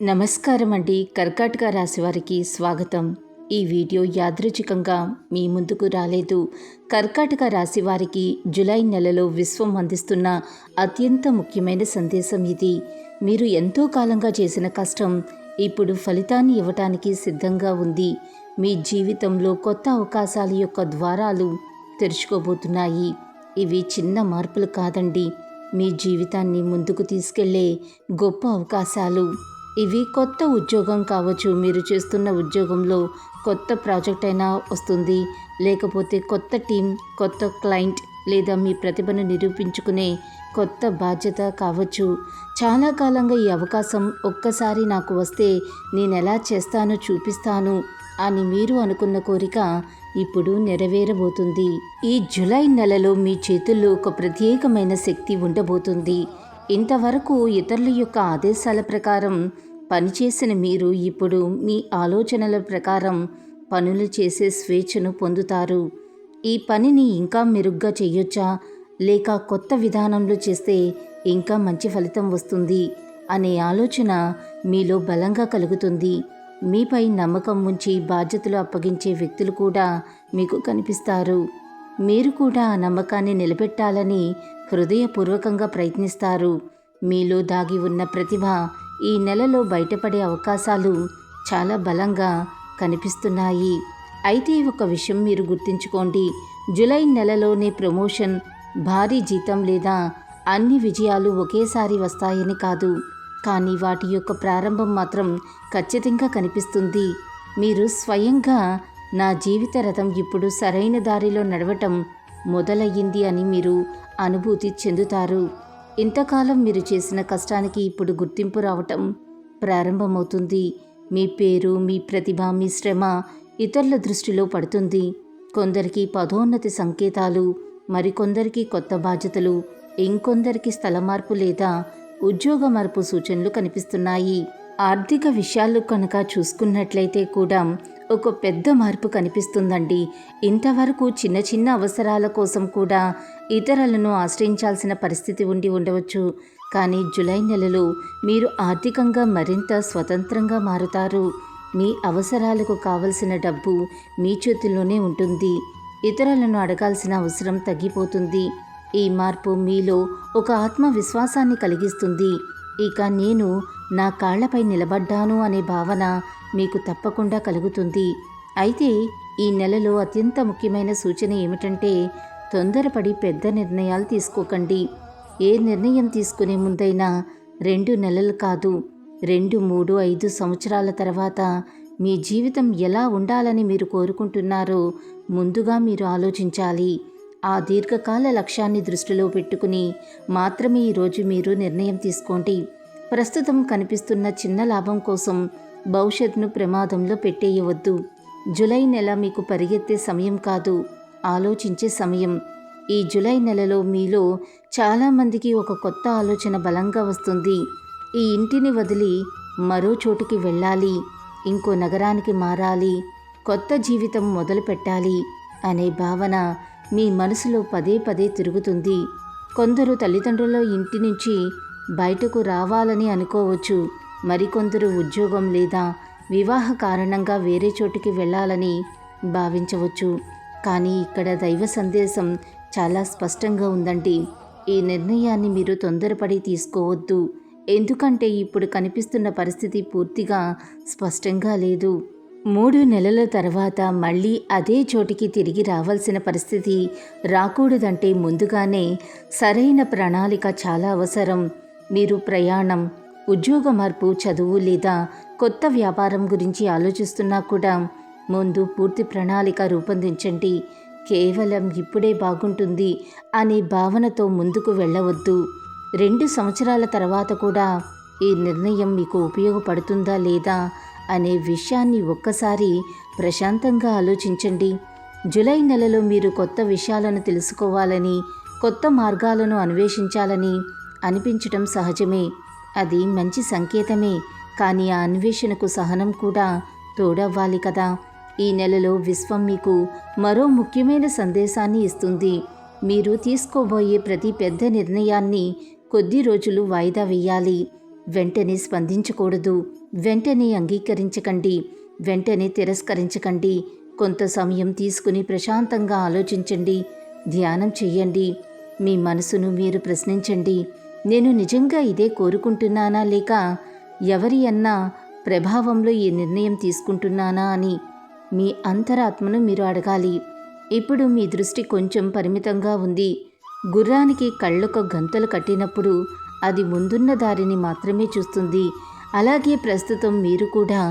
నమస్కారం అండి. కర్కాటక రాశి వారికి స్వాగతం. ఈ వీడియో యాదృచ్ఛికంగా మీ ముందుకు రాలేదు. కర్కాటక రాశి వారికి జూలై నెలలో విశ్వం అందిస్తున్న అత్యంత ముఖ్యమైన సందేశం ఇది. మీరు ఎంతో కాలంగా చేసిన కష్టం ఇప్పుడు ఫలితాన్ని ఇవ్వటానికి సిద్ధంగా ఉంది. మీ జీవితంలో కొత్త అవకాశాల యొక్క ద్వారాలు తెరుచుకోబోతున్నాయి. ఇవి చిన్న మార్పులు కాదండి, మీ జీవితాన్ని ముందుకు తీసుకెళ్లే గొప్ప అవకాశాలు. ఇవి కొత్త ఉద్యోగం కావచ్చు, మీరు చేస్తున్న ఉద్యోగంలో కొత్త ప్రాజెక్ట్ అయినా వస్తుంది, లేకపోతే కొత్త టీం, కొత్త క్లయింట్, లేదా మీ ప్రతిభను నిరూపించుకునే కొత్త బాధ్యత కావచ్చు. చాలా కాలంగా ఈ అవకాశం ఒక్కసారి నాకు వస్తే నేను ఎలా చేస్తానో చూపిస్తాను అని మీరు అనుకున్న కోరిక ఇప్పుడు నెరవేరబోతుంది. ఈ జూలై నెలలో మీ చేతుల్లో ఒక ప్రత్యేకమైన శక్తి ఉండబోతుంది. ఇంతవరకు ఇతరుల యొక్క ఆదేశాల ప్రకారం పనిచేసిన మీరు ఇప్పుడు మీ ఆలోచనల ప్రకారం పనులు చేసే స్వేచ్ఛను పొందుతారు. ఈ పనిని ఇంకా మెరుగ్గా చేయొచ్చా, లేక కొత్త విధానంలో చేస్తే ఇంకా మంచి ఫలితం వస్తుంది అనే ఆలోచన మీలో బలంగా కలుగుతుంది. మీపై నమ్మకం ఉంచి బాధ్యతలు అప్పగించే వ్యక్తులు కూడా మీకు కనిపిస్తారు. మీరు కూడా ఆ నమ్మకాన్ని నిలబెట్టాలని హృదయపూర్వకంగా ప్రయత్నిస్తారు. మీలో దాగి ఉన్న ప్రతిభ ఈ నెలలో బయటపడే అవకాశాలు చాలా బలంగా కనిపిస్తున్నాయి. అయితే ఒక విషయం మీరు గుర్తుంచుకోండి, జూలై నెలలోనే ప్రమోషన్, భారీ జీతం లేదా అన్ని విజయాలు ఒకేసారి వస్తాయని కాదు, కానీ వాటి యొక్క ప్రారంభం మాత్రం ఖచ్చితంగా కనిపిస్తుంది. మీరు స్వయంగా నా జీవిత రథం ఇప్పుడు సరైన దారిలో నడవటం మొదలయ్యింది అని మీరు అనుభూతి చెందుతారు. ఇంతకాలం మీరు చేసిన కష్టానికి ఇప్పుడు గుర్తింపు రావటం ప్రారంభమవుతుంది. మీ పేరు, మీ ప్రతిభ, మీ శ్రమ ఇతరుల దృష్టిలో పడుతుంది. కొందరికి పదోన్నతి సంకేతాలు, మరికొందరికి కొత్త బాధ్యతలు, ఇంకొందరికి స్థల మార్పు లేదా ఉద్యోగ మార్పు సూచనలు కనిపిస్తున్నాయి. ఆర్థిక విషయాలు కనుక చూసుకున్నట్లయితే కూడా ఒక పెద్ద మార్పు కనిపిస్తుందండి. ఇంతవరకు చిన్న చిన్న అవసరాల కోసం కూడా ఇతరులను ఆశ్రయించాల్సిన పరిస్థితి ఉండవచ్చు, కానీ జూలై నెలలో మీరు ఆర్థికంగా మరింత స్వతంత్రంగా మారుతారు. మీ అవసరాలకు కావలసిన డబ్బు మీ చేతుల్లోనే ఉంటుంది. ఇతరులను అడగాల్సిన అవసరం తగ్గిపోతుంది. ఈ మార్పు మీలో ఒక ఆత్మవిశ్వాసాన్ని కలిగిస్తుంది. ఇక నేను నా కాళ్లపై నిలబడ్డాను అనే భావన మీకు తప్పకుండా కలుగుతుంది. అయితే ఈ నెలలో అత్యంత ముఖ్యమైన సూచన ఏమిటంటే, తొందరపడి పెద్ద నిర్ణయాలు తీసుకోకండి. ఏ నిర్ణయం తీసుకునే ముందైనా 2 నెలలు కాదు, 2, 3, 5 సంవత్సరాల తర్వాత మీ జీవితం ఎలా ఉండాలని మీరు కోరుకుంటున్నారో ముందుగా మీరు ఆలోచించాలి. ఆ దీర్ఘకాల లక్ష్యాన్ని దృష్టిలో పెట్టుకుని మాత్రమే ఈరోజు మీరు నిర్ణయం తీసుకోండి. ప్రస్తుతం కనిపిస్తున్న చిన్న లాభం కోసం భవిష్యత్తును ప్రమాదంలో పెట్టేయవద్దు. జూలై నెల మీకు పరిగెత్తే సమయం కాదు, ఆలోచించే సమయం. ఈ జూలై నెలలో మీలో చాలామందికి ఒక కొత్త ఆలోచన బలంగా వస్తుంది. ఈ ఇంటిని వదిలి మరో చోటుకి వెళ్ళాలి, ఇంకో నగరానికి మారాలి, కొత్త జీవితం మొదలు పెట్టాలి అనే భావన మీ మనసులో పదే పదే తిరుగుతుంది. కొందరు తల్లిదండ్రుల ఇంటి నుంచి బయటకు రావాలని అనుకోవచ్చు, మరికొందరు ఉద్యోగం లేదా వివాహ కారణంగా వేరే చోటుకి వెళ్ళాలని భావించవచ్చు. కానీ ఇక్కడ దైవ సందేశం చాలా స్పష్టంగా ఉందండి. ఈ నిర్ణయాన్ని మీరు తొందరపడి తీసుకోవద్దు, ఎందుకంటే ఇప్పుడు కనిపిస్తున్న పరిస్థితి పూర్తిగా స్పష్టంగా లేదు. 3 నెలల తర్వాత మళ్ళీ అదే చోటికి తిరిగి రావాల్సిన పరిస్థితి రాకూడదంటే ముందుగానే సరైన ప్రణాళిక చాలా అవసరం. మీరు ప్రయాణం, ఉద్యోగ మార్పు, చదువు లేదా కొత్త వ్యాపారం గురించి ఆలోచిస్తున్నా కూడా ముందు పూర్తి ప్రణాళిక రూపొందించండి. కేవలం ఇప్పుడే బాగుంటుంది అనే భావనతో ముందుకు వెళ్ళవద్దు. 2 సంవత్సరాల తర్వాత కూడా ఈ నిర్ణయం మీకు ఉపయోగపడుతుందా లేదా అనే విషయాన్ని ఒక్కసారి ప్రశాంతంగా ఆలోచించండి. జూలై నెలలో మీరు కొత్త విషయాలను తెలుసుకోవాలని, కొత్త మార్గాలను అన్వేషించాలని అనిపించటం సహజమే. అది మంచి సంకేతమే, కానీ ఆ అన్వేషణకు సహనం కూడా తోడవ్వాలి కదా. ఈ నెలలో విశ్వం మీకు మరో ముఖ్యమైన సందేశాన్ని ఇస్తుంది. మీరు తీసుకోబోయే ప్రతి పెద్ద నిర్ణయాన్ని కొద్ది రోజులు వాయిదా వేయాలి. వెంటనే స్పందించకూడదు. వెంటనే అంగీకరించకండి, వెంటనే తిరస్కరించకండి. కొంత సమయం తీసుకుని ప్రశాంతంగా ఆలోచించండి, ధ్యానం చెయ్యండి. మీ మనసును మీరు ప్రశ్నించండి. నేను నిజంగా ఇదే కోరుకుంటున్నానా, లేక ఎవరి అన్నా ప్రభావంలో ఈ నిర్ణయం తీసుకుంటున్నానా అని మీ అంతరాత్మను మీరు అడగాలి. ఇప్పుడు మీ దృష్టి కొంచెం పరిమితంగా ఉంది. గుర్రానికి కళ్ళొక గంతలు కట్టినప్పుడు అది ముందున్న దారిని మాత్రమే చూస్తుంది. అలాగే ప్రస్తుతం మీరు కూడా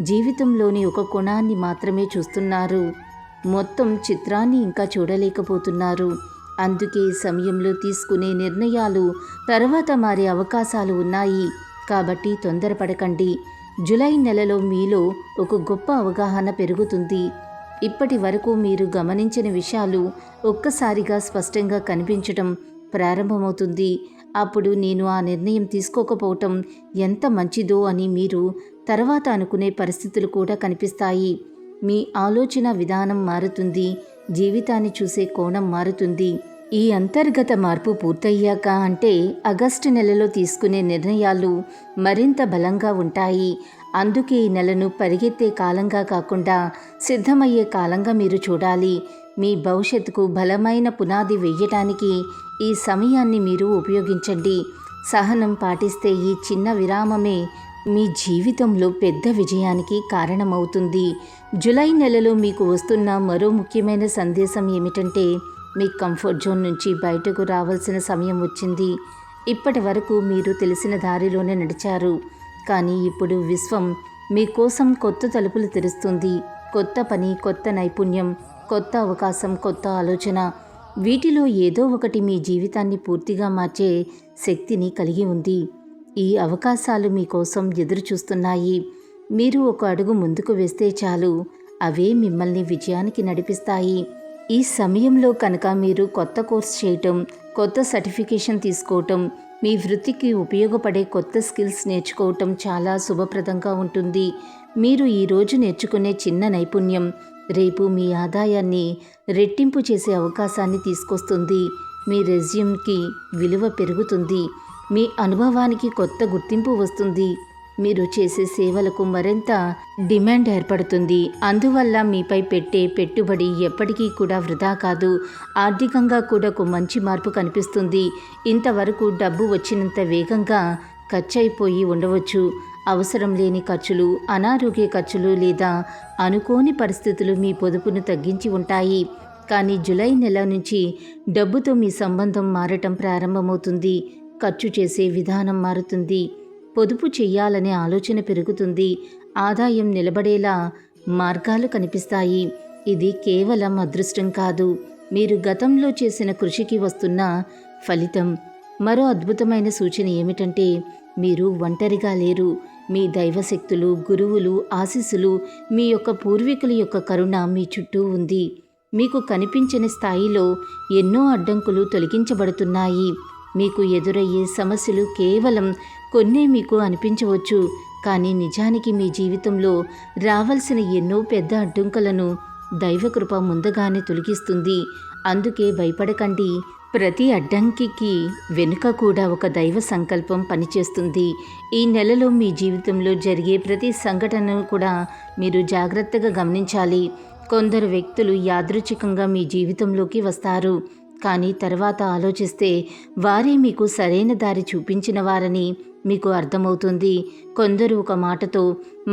జీవితంలోని ఒక కోణాన్ని మాత్రమే చూస్తున్నారు. మొత్తం చిత్రాన్ని ఇంకా చూడలేకపోతున్నారు. అందుకే ఈ సమయంలో తీసుకునే నిర్ణయాలు తర్వాత మారే అవకాశాలు ఉన్నాయి. కాబట్టి తొందరపడకండి. జూలై నెలలో మీలో ఒక గొప్ప అవగాహన పెరుగుతుంది. ఇప్పటి వరకు మీరు గమనించిన విషయాలు ఒక్కసారిగా స్పష్టంగా కనిపించటం ప్రారంభమవుతుంది. అప్పుడు నేను ఆ నిర్ణయం తీసుకోకపోవటం ఎంత మంచిదో అని మీరు తర్వాత అనుకునే పరిస్థితులు కూడా కనిపిస్తాయి. మీ ఆలోచన విధానం మారుతుంది. జీవితాన్ని చూసే కోణం మారుతుంది. ఈ అంతర్గత మార్పు పూర్తయ్యాక, అంటే ఆగస్టు నెలలో తీసుకునే నిర్ణయాలు మరింత బలంగా ఉంటాయి. అందుకే ఈ నెలను పరిగెత్తే కాలంగా కాకుండా సిద్ధమయ్యే కాలంగా మీరు చూడాలి. మీ భవిష్యత్తుకు బలమైన పునాది వేయటానికి ఈ సమయాన్ని మీరు ఉపయోగించండి. సహనం పాటిస్తే ఈ చిన్న విరామమే మీ జీవితంలో పెద్ద విజయానికి కారణమవుతుంది. జూలై నెలలో మీకు వస్తున్న మరో ముఖ్యమైన సందేశం ఏమిటంటే, మీ కంఫర్ట్ జోన్ నుంచి బయటకు రావాల్సిన సమయం వచ్చింది. ఇప్పటి వరకు మీరు తెలిసిన దారిలోనే నడిచారు, కానీ ఇప్పుడు విశ్వం మీకోసం కొత్త తలుపులు తెరుస్తుంది. కొత్త పని, కొత్త నైపుణ్యం, కొత్త అవకాశం, కొత్త ఆలోచన, వీటిలో ఏదో ఒకటి మీ జీవితాన్ని పూర్తిగా మార్చే శక్తిని కలిగి ఉంది. ఈ అవకాశాలు మీకోసం ఎదురు చూస్తున్నాయి. మీరు ఒక అడుగు ముందుకు వేస్తే చాలు, అవే మిమ్మల్ని విజయానికి నడిపిస్తాయి. ఈ సమయంలో కనుక మీరు కొత్త కోర్స్ చేయటం, కొత్త సర్టిఫికేషన్ తీసుకోవటం, మీ వృత్తికి ఉపయోగపడే కొత్త స్కిల్స్ నేర్చుకోవటం చాలా శుభప్రదంగా ఉంటుంది. మీరు ఈరోజు నేర్చుకునే చిన్న నైపుణ్యం రేపు మీ ఆదాయాన్ని రెట్టింపు చేసే అవకాశాన్ని తీసుకొస్తుంది. మీ రెజ్యూమ్కి విలువ పెరుగుతుంది. మీ అనుభవానికి కొత్త గుర్తింపు వస్తుంది. మీరు చేసే సేవలకు మరింత డిమాండ్ ఏర్పడుతుంది. అందువల్ల మీపై పెట్టే పెట్టుబడి ఎప్పటికీ కూడా వృధా కాదు. ఆర్థికంగా కూడా ఒక మంచి మార్పు కనిపిస్తుంది. ఇంతవరకు డబ్బు వచ్చినంత వేగంగా ఖర్చయిపోయి ఉండవచ్చు. అవసరం లేని ఖర్చులు, అనారోగ్య ఖర్చులు లేదా అనుకోని పరిస్థితులు మీ పొదుపును తగ్గించి ఉంటాయి. కానీ జూలై నెల నుంచి డబ్బుతో మీ సంబంధం మారటం ప్రారంభమవుతుంది. ఖర్చు చేసే విధానం మారుతుంది. పొదుపు చెయ్యాలనే ఆలోచన పెరుగుతుంది. ఆదాయం నిలబడేలా మార్గాలు కనిపిస్తాయి. ఇది కేవలం అదృష్టం కాదు, మీరు గతంలో చేసిన కృషికి వస్తున్న ఫలితం. మరో అద్భుతమైన సూచన ఏమిటంటే, మీరు ఒంటరిగా లేరు. మీ దైవశక్తులు, గురువులు, ఆశీస్సులు, మీ యొక్క పూర్వీకుల యొక్క కరుణ మీ చుట్టూ ఉంది. మీకు కనిపించని స్థాయిలో ఎన్నో అడ్డంకులు తొలగించబడుతున్నాయి. మీకు ఎదురయ్యే సమస్యలు కేవలం కొన్నే మీకు అనిపించవచ్చు, కానీ నిజానికి మీ జీవితంలో రావాల్సిన ఎన్నో పెద్ద అడ్డంకులను దైవకృప ముందుగానే తొలగిస్తుంది. అందుకే భయపడకండి. ప్రతి అడ్డంకికి వెనుక కూడా ఒక దైవ సంకల్పం పనిచేస్తుంది. ఈ నెలలో మీ జీవితంలో జరిగే ప్రతి సంఘటనను కూడా మీరు జాగ్రత్తగా గమనించాలి. కొందరు వ్యక్తులు యాదృచ్ఛికంగా మీ జీవితంలోకి వస్తారు, కానీ తర్వాత ఆలోచిస్తే వారే మీకు సరైన దారి చూపించిన వారని మీకు అర్థమవుతుంది. కొందరు ఒక మాటతో,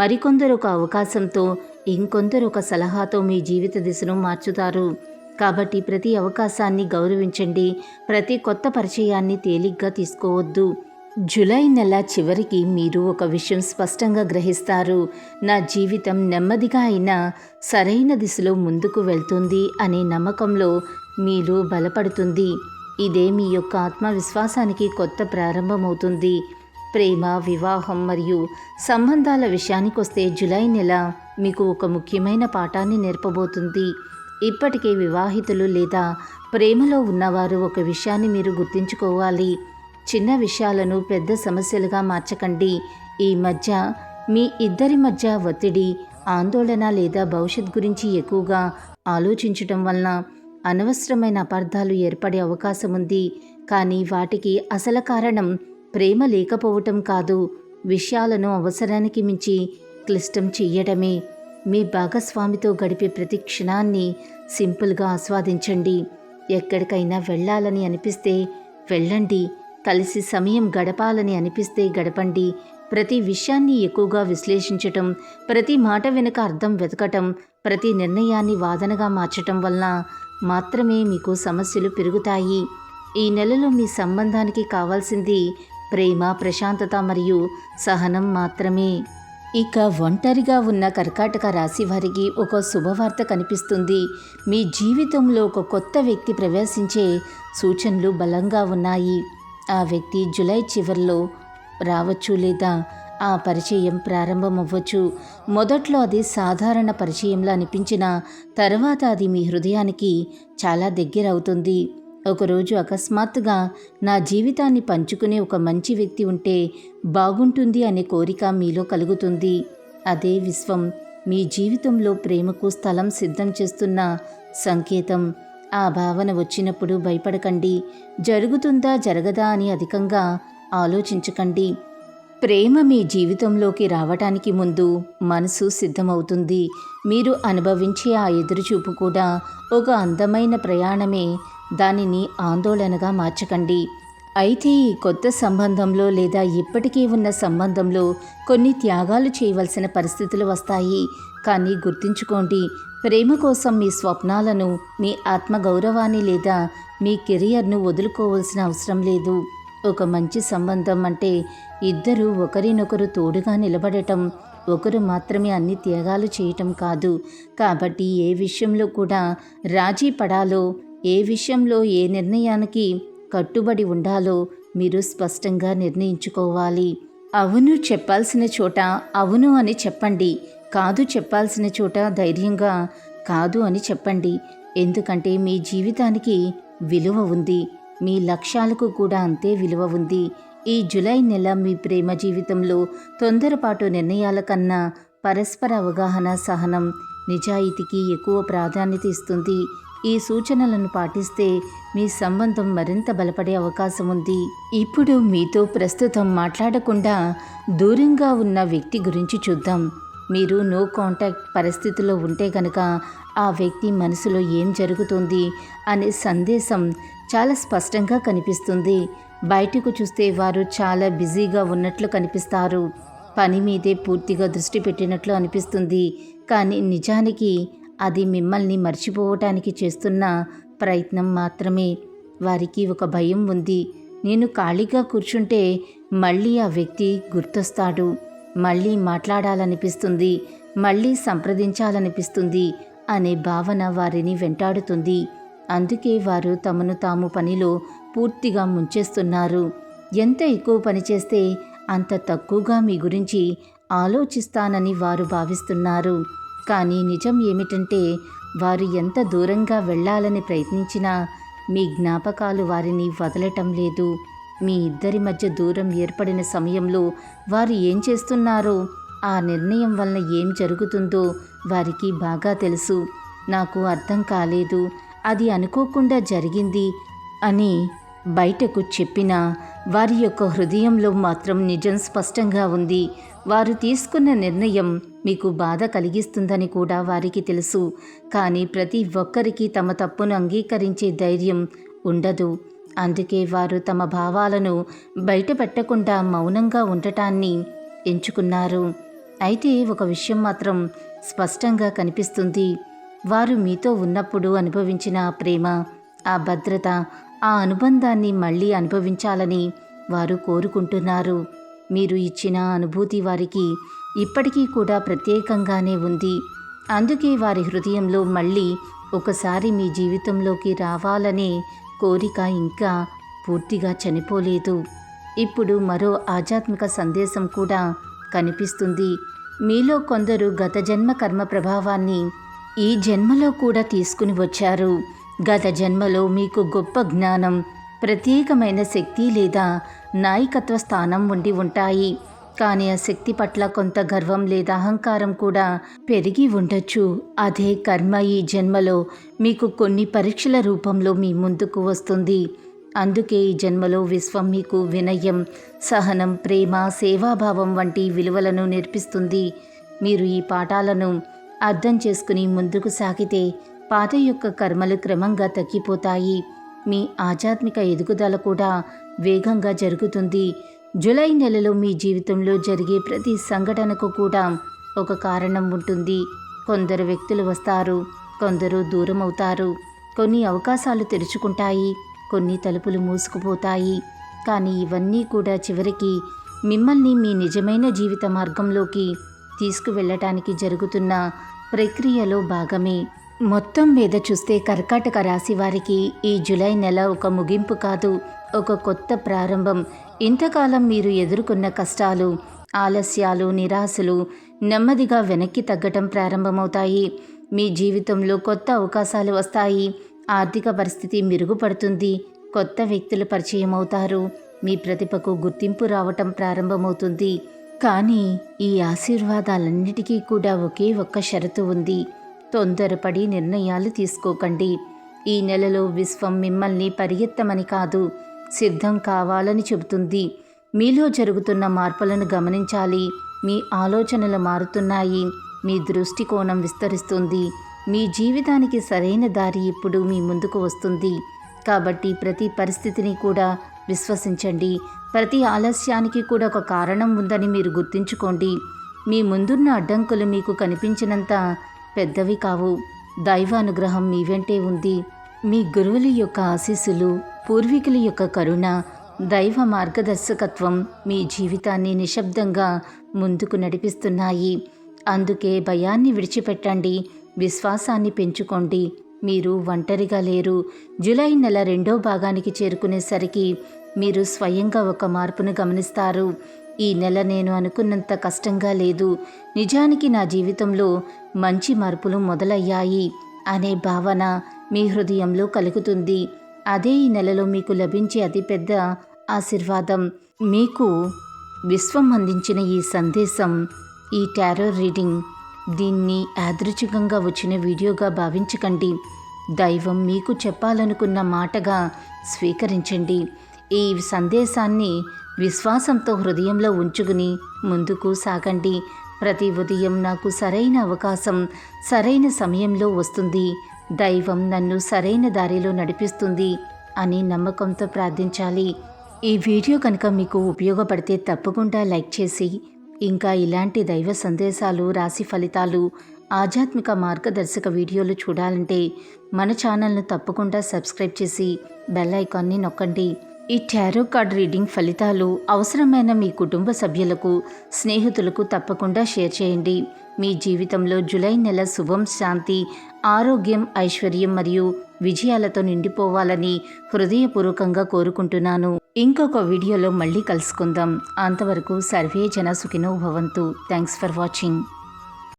మరికొందరు ఒక అవకాశంతో, ఇంకొందరు ఒక సలహాతో మీ జీవిత దిశను మార్చుతారు. కాబట్టి ప్రతి అవకాశాన్ని గౌరవించండి. ప్రతి కొత్త పరిచయాన్ని తేలిగ్గా తీసుకోవద్దు. జూలై నెల చివరికి మీరు ఒక విషయం స్పష్టంగా గ్రహిస్తారు. నా జీవితం నెమ్మదిగా అయినా సరైన దిశలో ముందుకు వెళ్తుంది అనే నమ్మకంలో మీలో బలపడుతుంది. ఇదే మీ యొక్క ఆత్మవిశ్వాసానికి కొత్త ప్రారంభమవుతుంది. ప్రేమ, వివాహం మరియు సంబంధాల విషయానికొస్తే జూలై నెల మీకు ఒక ముఖ్యమైన పాఠాన్ని నేర్పబోతుంది. ఇప్పటికే వివాహితులు లేదా ప్రేమలో ఉన్నవారు ఒక విషయాన్ని మీరు గుర్తుంచుకోవాలి. చిన్న విషయాలను పెద్ద సమస్యలుగా మార్చకండి. ఈ మధ్య మీ ఇద్దరి మధ్య ఒత్తిడి, ఆందోళన లేదా భవిష్యత్ గురించి ఎక్కువగా ఆలోచించటం వలన అనవసరమైన అపార్థాలు ఏర్పడే అవకాశం ఉంది. కానీ వాటికి అసలు కారణం ప్రేమ లేకపోవటం కాదు, విషయాలను అవసరానికి మించి క్లిష్టం చెయ్యడమే. మీ భాగస్వామితో గడిపే ప్రతి క్షణాన్ని సింపుల్గా ఆస్వాదించండి. ఎక్కడికైనా వెళ్ళాలని అనిపిస్తే వెళ్ళండి. కలిసి సమయం గడపాలని అనిపిస్తే గడపండి. ప్రతి విషయాన్ని ఎక్కువగా విశ్లేషించటం, ప్రతి మాట వెనుక అర్థం వెతకటం, ప్రతి నిర్ణయాన్ని వాదనగా మార్చటం వలన మాత్రమే మీకు సమస్యలు పెరుగుతాయి. ఈ నెలలో మీ సంబంధానికి కావాల్సింది ప్రేమ, ప్రశాంతత మరియు సహనం మాత్రమే. ఇక ఒంటరిగా ఉన్న కర్కాటక రాశి వారికి ఒక శుభవార్త కనిపిస్తుంది. మీ జీవితంలో ఒక కొత్త వ్యక్తి ప్రవేశించే సూచనలు బలంగా ఉన్నాయి. ఆ వ్యక్తి జూలై చివరిలో రావచ్చు లేదా ఆ పరిచయం ప్రారంభమవ్వచ్చు. మొదట్లో అది సాధారణ పరిచయంలా అనిపించిన తర్వాత అది మీ హృదయానికి చాలా దగ్గర అవుతుంది. ఒకరోజు అకస్మాత్తుగా నా జీవితాన్ని పంచుకునే ఒక మంచి వ్యక్తి ఉంటే బాగుంటుంది అనే కోరిక మీలో కలుగుతుంది. అదే విశ్వం మీ జీవితంలో ప్రేమకు స్థలం సిద్ధం చేస్తున్న సంకేతం. ఆ భావన వచ్చినప్పుడు భయపడకండి. జరుగుతుందా జరగదా అని అధికంగా ఆలోచించకండి. ప్రేమ మీ జీవితంలోకి రావటానికి ముందు మనసు సిద్ధమవుతుంది. మీరు అనుభవించే ఆ ఎదురుచూపు కూడా ఒక అందమైన ప్రయాణమే. దానిని ఆందోళనగా మార్చకండి. అయితే ఈ కొత్త సంబంధంలో లేదా ఇప్పటికీ ఉన్న సంబంధంలో కొన్ని త్యాగాలు చేయవలసిన పరిస్థితులు వస్తాయి. కానీ గుర్తుంచుకోండి, ప్రేమ కోసం మీ స్వప్నాలను, మీ ఆత్మగౌరవాన్ని లేదా మీ కెరియర్ను వదులుకోవాల్సిన అవసరం లేదు. ఒక మంచి సంబంధం అంటే ఇద్దరు ఒకరినొకరు తోడుగా నిలబడటం, ఒకరు మాత్రమే అన్ని త్యాగాలు చేయటం కాదు. కాబట్టి ఏ విషయంలో కూడా రాజీ పడాలో, ఏ విషయంలో ఏ నిర్ణయానికి కట్టుబడి ఉండాలో మీరు స్పష్టంగా నిర్ణయించుకోవాలి. అవును చెప్పాల్సిన చోట అవును అని చెప్పండి. కాదు చెప్పాల్సిన చోట ధైర్యంగా కాదు అని చెప్పండి. ఎందుకంటే మీ జీవితానికి విలువ ఉంది. మీ లక్ష్యాలకు కూడా అంతే విలువ ఉంది. ఈ జూలై నెల మీ ప్రేమ జీవితంలో తొందరపాటు నిర్ణయాల కన్నా పరస్పర అవగాహన, సహనం, నిజాయితీకి ఎక్కువ ప్రాధాన్యత ఇస్తుంది. ఈ సూచనలను పాటిస్తే మీ సంబంధం మరింత బలపడే అవకాశం ఉంది. ఇప్పుడు మీతో ప్రస్తుతం మాట్లాడకుండా దూరంగా ఉన్న వ్యక్తి గురించి చూద్దాం. మీరు నో కాంటాక్ట్ పరిస్థితిలో ఉంటే కనుక ఆ వ్యక్తి మనసులో ఏం జరుగుతుంది అనే సందేశం చాలా స్పష్టంగా కనిపిస్తుంది. బయటకు చూస్తే వారు చాలా బిజీగా ఉన్నట్లు కనిపిస్తారు. పని మీదే పూర్తిగా దృష్టి పెట్టినట్లు అనిపిస్తుంది. కానీ నిజానికి అది మిమ్మల్ని మర్చిపోవటానికి చేస్తున్న ప్రయత్నం మాత్రమే. వారికి ఒక భయం ఉంది. నేను ఖాళీగా కూర్చుంటే మళ్ళీ ఆ వ్యక్తి గుర్తొస్తాడు, మళ్ళీ మాట్లాడాలనిపిస్తుంది, మళ్ళీ సంప్రదించాలనిపిస్తుంది అనే భావన వారిని వెంటాడుతుంది. అందుకే వారు తమను తాము పనిలో పూర్తిగా ముంచేస్తున్నారు. ఎంత ఎక్కువ పని చేస్తే అంత తక్కువగా మీ గురించి ఆలోచిస్తానని వారు భావిస్తున్నారు. కానీ నిజం ఏమిటంటే వారు ఎంత దూరంగా వెళ్ళాలని ప్రయత్నించినా మీ జ్ఞాపకాలు వారిని వదలటం లేదు. మీ ఇద్దరి మధ్య దూరం ఏర్పడిన సమయంలో వారు ఏం చేస్తున్నారో, ఆ నిర్ణయం వలన ఏం జరుగుతుందో వారికి బాగా తెలుసు. నాకు అర్థం కాలేదు, అది అనుకోకుండా జరిగింది అని బయటకు చెప్పినా వారి యొక్క హృదయంలో మాత్రం నిజం స్పష్టంగా ఉంది. వారు తీసుకున్న నిర్ణయం మీకు బాధ కలిగిస్తుందని కూడా వారికి తెలుసు. కానీ ప్రతి ఒక్కరికి తమ తప్పును అంగీకరించే ధైర్యం ఉండదు. అందుకే వారు తమ భావాలను బయట పెట్టకుండా మౌనంగా ఉండటాన్ని ఎంచుకున్నారు. అయితే ఒక విషయం మాత్రం స్పష్టంగా కనిపిస్తుంది. వారు మీతో ఉన్నప్పుడు అనుభవించిన ఆ ప్రేమ, ఆ భద్రత, ఆ అనుబంధాన్ని మళ్ళీ అనుభవించాలని వారు కోరుకుంటున్నారు. మీరు ఇచ్చిన అనుభూతి వారికి ఇప్పటికీ కూడా ప్రత్యేకంగానే ఉంది. అందుకే వారి హృదయంలో మళ్ళీ ఒకసారి మీ జీవితంలోకి రావాలనే కోరిక ఇంకా పూర్తిగా చనిపోలేదు. ఇప్పుడు మరో ఆధ్యాత్మిక సందేశం కూడా కనిపిస్తుంది. మీలో కొందరు గత జన్మ కర్మ ప్రభావాన్ని ఈ జన్మలో కూడా తీసుకుని వచ్చారు. గత జన్మలో మీకు గొప్ప జ్ఞానం, ప్రత్యేకమైన శక్తి లేదా నాయకత్వ స్థానం ఉండి ఉంటాయి. కానీ ఆ శక్తి పట్ల కొంత గర్వం లేదా అహంకారం కూడా పెరిగి ఉండొచ్చు. అదే కర్మ ఈ జన్మలో మీకు కొన్ని పరీక్షల రూపంలో మీ ముందుకు వస్తుంది. అందుకే ఈ జన్మలో విశ్వం మీకు వినయం, సహనం, ప్రేమ, సేవాభావం వంటి విలువలను నేర్పిస్తుంది. మీరు ఈ పాఠాలను అర్థం చేసుకుని ముందుకు సాగితే పాత యొక్క కర్మలు క్రమంగా తగ్గిపోతాయి. మీ ఆధ్యాత్మిక ఎదుగుదల కూడా వేగంగా జరుగుతుంది. జూలై నెలలో మీ జీవితంలో జరిగే ప్రతి సంఘటనకు కూడా ఒక కారణం ఉంటుంది. కొందరు వ్యక్తులు వస్తారు, కొందరు దూరం అవుతారు. కొన్ని అవకాశాలు తెరుచుకుంటాయి, కొన్ని తలుపులు మూసుకుపోతాయి. కానీ ఇవన్నీ కూడా చివరికి మిమ్మల్ని మీ నిజమైన జీవిత మార్గంలోకి తీసుకువెళ్ళటానికి జరుగుతున్న ప్రక్రియలో భాగమే. మొత్తం మీద చూస్తే కర్కాటక రాశి వారికి ఈ జూలై నెల ఒక ముగింపు కాదు, ఒక కొత్త ప్రారంభం. ఇంతకాలం మీరు ఎదుర్కొన్న కష్టాలు, ఆలస్యాలు, నిరాశలు నెమ్మదిగా వెనక్కి తగ్గటం ప్రారంభమవుతాయి. మీ జీవితంలో కొత్త అవకాశాలు వస్తాయి. ఆర్థిక పరిస్థితి మెరుగుపడుతుంది. కొత్త వ్యక్తులు పరిచయం అవుతారు. మీ ప్రతిభకు గుర్తింపు రావటం ప్రారంభమవుతుంది. కానీ ఈ ఆశీర్వాదాలన్నిటికీ కూడా ఒకే ఒక్క షరతు ఉంది. తొందరపడి నిర్ణయాలు తీసుకోకండి. ఈ నెలలో విశ్వం మిమ్మల్ని పరిగెత్తమని కాదు, సిద్ధం కావాలని చెబుతుంది. మీలో జరుగుతున్న మార్పులను గమనించాలి. మీ ఆలోచనలు మారుతున్నాయి. మీ దృష్టికోణం విస్తరిస్తుంది. మీ జీవితానికి సరైన దారి ఇప్పుడు మీ ముందుకు వస్తుంది. కాబట్టి ప్రతి పరిస్థితిని కూడా విశ్వసించండి. ప్రతి ఆలస్యానికి కూడా ఒక కారణం ఉందని మీరు గుర్తుంచుకోండి. మీ ముందున్న అడ్డంకులు మీకు కనిపించినంత పెద్దవి కావు. దైవ అనుగ్రహం మీ వెంటే ఉంది. మీ గురువుల యొక్క ఆశీస్సులు, పూర్వీకుల యొక్క కరుణ, దైవ మార్గదర్శకత్వం మీ జీవితాన్ని నిశ్శబ్దంగా ముందుకు నడిపిస్తున్నాయి. అందుకే భయాన్ని విడిచిపెట్టండి, విశ్వాసాన్ని పెంచుకోండి. మీరు ఒంటరిగా లేరు. జూలై నెల 2వ భాగానికి చేరుకునేసరికి మీరు స్వయంగా ఒక మార్పును గమనిస్తారు. ఈ నెల నేను అనుకున్నంత కష్టంగా లేదు, నిజానికి నా జీవితంలో మంచి మార్పులు మొదలయ్యాయి అనే భావన మీ హృదయంలో కలుగుతుంది. అదే ఈ నెలలో మీకు లభించే అతిపెద్ద ఆశీర్వాదం. మీకు విశ్వం అందించిన ఈ సందేశం, ఈ టారో రీడింగ్, దీన్ని యాదృచ్ఛికంగా వచ్చిన వీడియోగా భావించకండి. దైవం మీకు చెప్పాలనుకున్న మాటగా స్వీకరించండి. ఈ సందేశాన్ని విశ్వాసంతో హృదయంలో ఉంచుకుని ముందుకు సాగండి. ప్రతి ఉదయం నాకు సరైన అవకాశం సరైన సమయంలో వస్తుంది, దైవం నన్ను సరైన దారిలో నడిపిస్తుంది అని నమ్మకంతో ప్రార్థించాలి. ఈ వీడియో కనుక మీకు ఉపయోగపడితే తప్పకుండా లైక్ చేసి, ఇంకా ఇలాంటి దైవ సందేశాలు, రాశి ఫలితాలు, ఆధ్యాత్మిక మార్గదర్శక వీడియోలు చూడాలంటే మన ఛానల్ను తప్పకుండా సబ్స్క్రైబ్ చేసి బెల్ ఐకాన్ని నొక్కండి. ఈ టారో కార్డ్ రీడింగ్ ఫలితాలు అవసరమైన మీ కుటుంబ సభ్యులకు, స్నేహితులకు తప్పకుండా షేర్ చేయండి. మీ జీవితంలో జూలై నెల శుభం, శాంతి, ఆరోగ్యం, ఐశ్వర్యం మరియు విజయాలతో నిండిపోవాలని హృదయపూర్వకంగా కోరుకుంటున్నాను. ఇంకొక వీడియోలో మళ్ళీ కలుసుకుందాం. అంతవరకు సర్వే జన సుఖినో భవంతు. Thanks for watching.